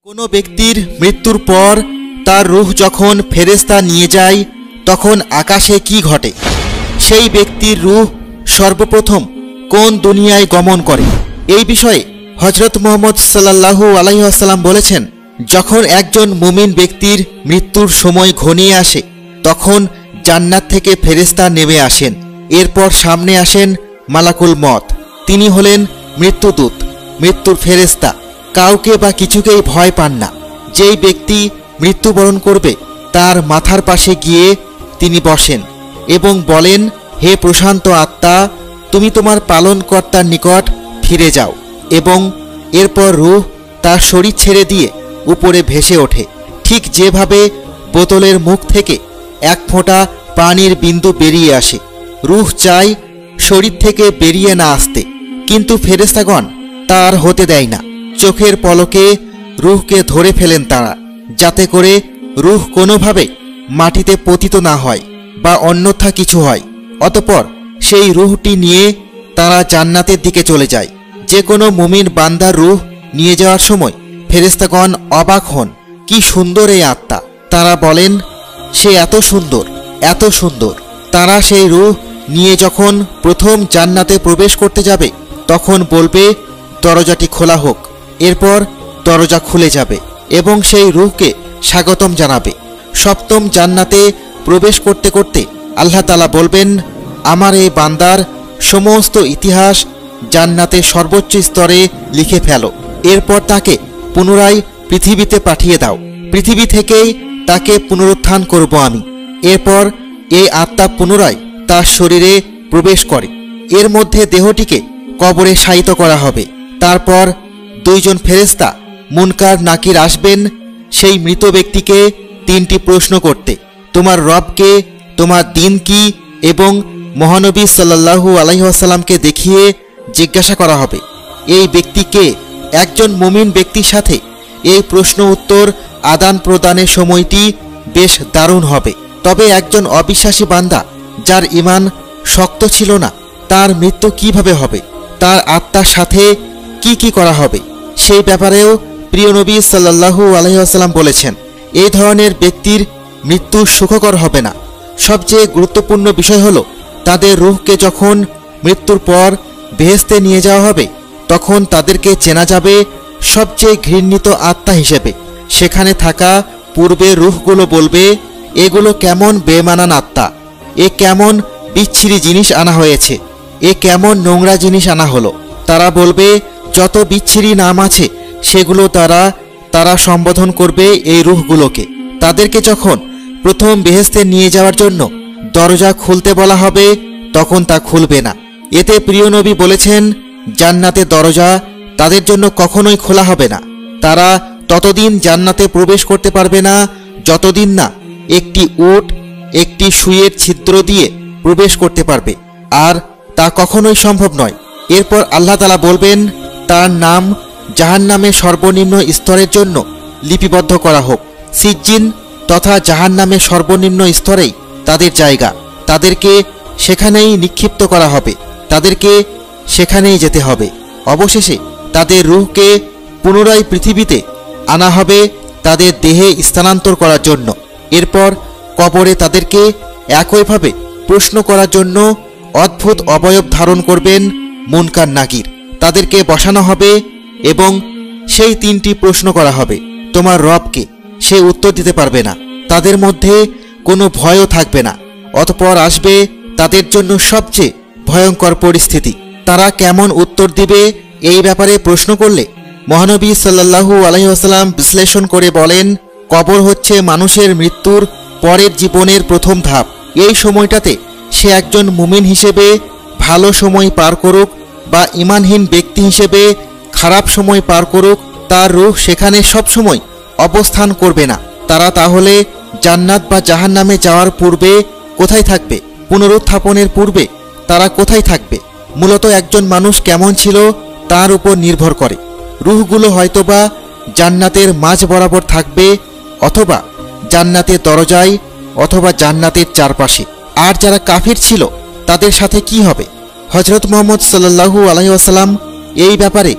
কোনো ব্যক্তির মৃত্যুর পর তার রূহ যখন ফেরেশতা নিয়ে যায় তখন আকাশে কি ঘটে? সেই ব্যক্তির রূহ সর্বপ্রথম কোন দুনিয়ায় গমন করে? এই বিষয়ে হযরত মুহাম্মদ সাল্লাল্লাহু আলাইহি ওয়াসাল্লাম বলেছেন, যখন একজন মুমিন ব্যক্তির মৃত্যুর সময় ঘনিয়ে আসে তখন জান্নাত থেকে ফেরেশতা নেমে আসেন। এরপর সামনে আসেন মালাকুল মত। তিনি হলেন মৃত্যুদূত, মৃত্যুর ফেরেশতা। কাউকে বা কিছুকেই ভয় পান না। যেই ব্যক্তি মৃত্যুবরণ করবে তার মাথার পাশে গিয়ে তিনি বসেন এবং বলেন, হে প্রশান্ত আত্মা, তুমি তোমার পালনকর্তার নিকট ফিরে যাও। এবং এরপর রূহ তার শরীর ছেড়ে দিয়ে উপরে ভেসে ওঠে। ঠিক যেভাবে বোতলের মুখ থেকে এক ফোঁটা পানির বিন্দু বেরিয়ে আসে। রূহ চায় শরীর থেকে বেরিয়ে না আসতে, কিন্তু ফেরেশতাগণ তার হতে দেয় না। চোখের পলকে রূহকে ধরে ফেলেন তারা, যাতে করে রূহ কোনোভাবে মাটিতে পতিত না হয় বা অন্যথা কিছু হয়। অতঃপর সেই রূহটি নিয়ে তারা জান্নাতের দিকে চলে যায়। যে কোনো মুমিন বান্দার রূহ নিয়ে যাওয়ার সময় ফেরেশতাগণ অবাক হন, কি সুন্দর এই আত্মা। তারা বলেন, সে এত সুন্দর, এত সুন্দর। তারা সেই রূহ নিয়ে যখন প্রথম জান্নাতে প্রবেশ করতে যাবে তখন বলবে, দরজাটি খোলা হোক। এরপর দরজা খুলে যাবে এবং সেই রূহকে স্বাগতম জানাবে। সপ্তম জান্নাতে প্রবেশ করতে করতে আল্লাহ তাআলা বলবেন, আমার এই বান্দার সমস্ত ইতিহাস জান্নাতের সর্বোচ্চ স্তরে লিখে ফেলো। এরপর তাকে পুনরায় পৃথিবীতে পাঠিয়ে দাও। পৃথিবী থেকেই তাকে পুনরুত্থান করব আমি। এরপর এই আত্মা পুনরায় তার শরীরে প্রবেশ করে। এর মধ্যে দেহটিকে কবরে শায়িত করা হবে। তারপর দুইজন ফেরেশতা মুনকার নাকির আসবেন সেই মৃত ব্যক্তিকে তিনটি প্রশ্ন করতে। তোমার রবকে, তোমার দিন কি, এবং মহানবী সাল্লাল্লাহু আলাইহি ওয়াসাল্লামকে দেখিয়ে জিজ্ঞাসা করা হবে, এই ব্যক্তিকে। একজন মুমিন ব্যক্তির সাথে এই প্রশ্ন উত্তর আদান প্রদানের সময়টি বেশ দারুণ হবে। তবে একজন অবিশ্বাসী বান্দা যার ঈমান শক্ত ছিল না, তার মৃত্যু কিভাবে হবে, তার আত্মার সাথে কি কি করা হবে, সেই ব্যাপারেও প্রিয় নবী সাল্লাল্লাহু আলাইহি ওয়াসাল্লাম বলেছেন, এই ধরনের ব্যক্তির মৃত্যু সুখকর হবে না। সবচেয়ে গুরুত্বপূর্ণ বিষয় হলো, তাদের রূহকে যখন মৃত্যুর পর বেহেশতে নিয়ে যাওয়া হবে তখন তাদেরকে চেনা যাবে সবচেয়ে ঘৃণিত আত্মা হিসেবে। সেখানে থাকা পূর্বের রূহগুলো বলবে, এগুলো কেমন বেমানান আত্মা, এ কেমন বিচ্ছিরি জিনিস আনা হয়েছে, এ কেমন নোংরা জিনিস আনা হলো। তারা বলবে, যত বিচ্ছিরি নাম আছে সেগুলো তারা সম্বোধন করবে এই রূহগুলোকে। তাদেরকে যখন প্রথম বেহেশতে নিয়ে যাওয়ার জন্য দরজা খুলতে বলা হবে তখন তা খুলবে না। এতে প্রিয় নবী বলেছেন, জান্নাতের দরজা তাদের জন্য কখনোই খোলা হবে না। তারা ততদিন জান্নাতে প্রবেশ করতে পারবে না যতদিন না একটি উট একটি সুইয়ের ছিদ্র দিয়ে প্রবেশ করতে পারবে, আর তা কখনোই সম্ভব নয়। এরপর আল্লাহ তাআলা বলবেন, তার নাম জাহান্নামের সর্বনিম্ন স্তরের জন্য লিপিবদ্ধ করা হোক। সিজ্জিন তথা জাহান্নামের সর্বনিম্ন স্তরেই তাদের জায়গা। তাদেরকে সেখানেই নিক্ষিপ্ত করা হবে, তাদেরকে সেখানেই যেতে হবে। অবশেষে তাদের রূহকে পুনরায় পৃথিবীতে আনা হবে তাদের দেহে স্থানান্তর করার জন্য। এরপর কবরে তাদেরকে একইভাবে প্রশ্ন করার জন্য অদ্ভুত অবয়ব ধারণ করবেন মুনকার নাকির। তাদেরকে বসানো হবে এবং সেই তিনটি প্রশ্ন করা হবে, তোমার রবকে। সে উত্তর দিতে পারবে না। তাদের মধ্যে কোনো ভয়ও থাকবে না। অতঃপর আসবে তাদের জন্য সবচেয়ে ভয়ঙ্কর পরিস্থিতি। তারা কেমন উত্তর দিবে এই ব্যাপারে প্রশ্ন করলে মহানবী সাল্লাল্লাহু আলাইহি ওয়াসাল্লাম বিশ্লেষণ করে বলেন, কবর হচ্ছে মানুষের মৃত্যুর পরের জীবনের প্রথম ধাপ। এই সময়টাতে সে একজন মুমিন হিসেবে ভালো সময় পার করুক বা ঈমানহীন ব্যক্তি হিসেবে খারাপ সময় পার করুক, তার রূহ সেখানে সবসময় অবস্থান করবে না। তারা তাহলে জান্নাত বা জাহান্নামে যাওয়ার পূর্বে কোথায় থাকবে? পুনরুত্থাপনের পূর্বে তারা কোথায় থাকবে? মূলত একজন মানুষ কেমন ছিল তার উপর নির্ভর করে। রূহগুলো হয়তোবা জান্নাতের মাঝ বরাবর থাকবে, অথবা জান্নাতের দরজায়, অথবা জান্নাতের চারপাশে। আর যারা কাফির ছিল তাদের সাথে কি হবে? হযরত মুহাম্মদ সাল্লাল্লাহু আলাইহি ওয়াসাল্লাম এই ব্যাপারে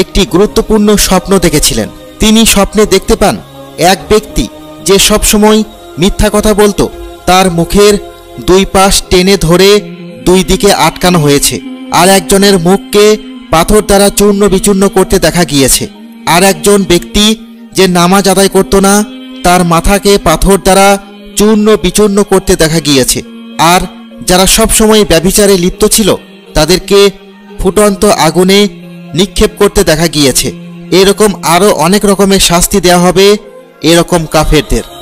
একটি গুরুত্বপূর্ণ স্বপ্ন দেখেছিলেন। তিনি স্বপ্নে দেখতে পান এক ব্যক্তি যে সবসময় মিথ্যা কথা বলতো, তার মুখের দুই পাশ টেনে ধরে দুই দিকে আটকানো হয়েছে। আর একজনের মুখকে পাথর দ্বারা চূর্ণ বিচূর্ণ করতে দেখা গিয়েছে। আর একজন ব্যক্তি যে নামাজ আদায় করত না, তার মাথাকে পাথর দ্বারা চূর্ণ বিচূর্ণ করতে দেখা গিয়েছে। আর যারা সবসময় ব্যভিচারে লিপ্ত ছিল, তাদেরকে ফুটন্ত আগুনে নিক্ষেপ করতে দেখা গিয়েছে। এরকম আরও অনেক রকমের শাস্তি দেওয়া হবে এরকম কাফেরদের।